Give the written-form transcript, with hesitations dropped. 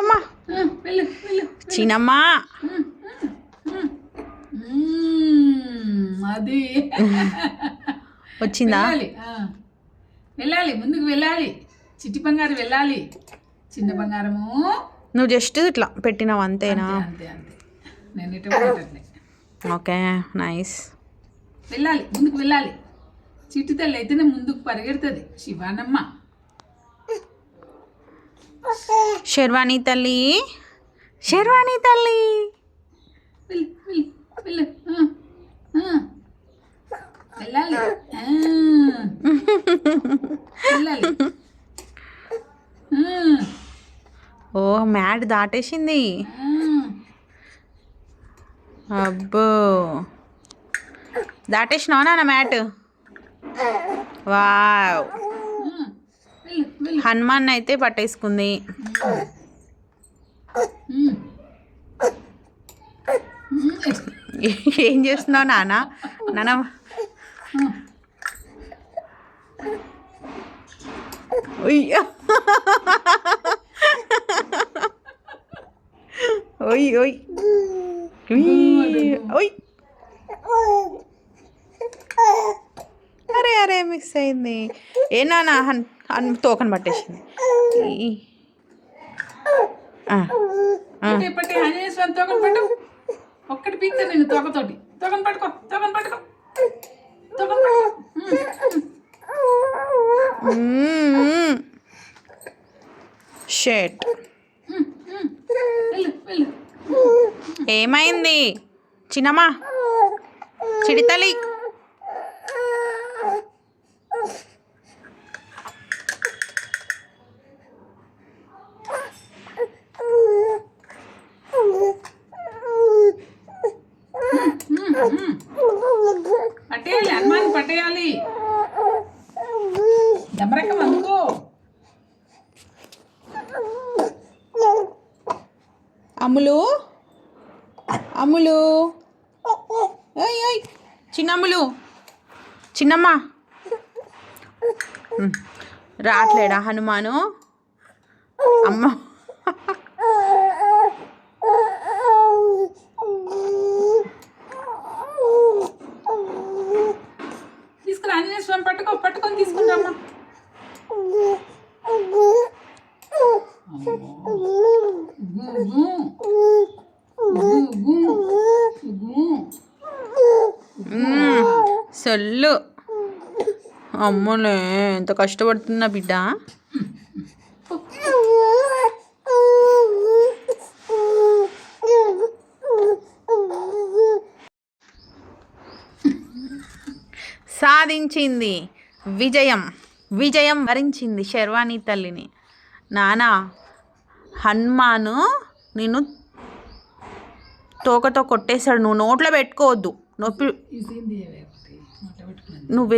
అమ్మా చిన్నమ్మా అది వచ్చిందా? వెళ్ళాలి, ముందుకు వెళ్ళాలి. చిట్టి బంగారం వెళ్ళాలి. చిన్న బంగారము నువ్వు జస్ట్ ఇట్లా పెట్టినావు అంతేనా? అంతే అంతే. నేను ఇటు ఓకే, నైస్. వెళ్ళాలి, ముందుకు వెళ్ళాలి. చిట్టి తల్లి అయితేనే ముందుకు పరిగెడుతుంది. శివానమ్మ, శర్వాణి తల్లి, శర్వాణి తల్లి వెళ్ళు వెళ్ళు వెళ్ళు. వెళ్ళాలి వెళ్ళాలి. ఓ మ్యాట్ దాటేసింది. అబ్బో, దాటేసినావు నా మ్యాట్. వావ్, హనుమాన్ అయితే పట్టేసుకుంది. ఏం చేస్తున్నావు నాన్న? నాన్న ఓయ్ ఓయ్ ఓయ్, అరే అరే మిస్ అయింది. ఏ నాన్న తోకను పట్టేసింది. ఒక్కటి పీక్తా నేను తోకతోటి. తోకను పట్టుకో, తోకను పట్టుకో, తోకను పట్టుకో. షేట్, ఏమైంది చిన్నమ్మా? చిడితలి పట్టేయాలి, హనుమాన్ పట్టేయాలి. దమరకం అందుకో. అమ్ములు, అమ్ములు, చిన్నమ్ములు, చిన్నమ్మ రావట్లేడా హనుమాను? అమ్మ తీసుకురా, ఆంజనేయ స్వామి పట్టుకో, పట్టుకొని తీసుకుంటామ్మా. సొల్లు అమ్మలే, ఎంత కష్టపడుతున్నా బిడ్డ. సాధించింది, విజయం, విజయం వరించింది శర్వాణి తల్లిని. నానా, హనుమాను నిన్ను తోకతో కొట్టేశాడు. నువ్వు నోట్లో పెట్టుకోవద్దు. నొప్పి నువ్వే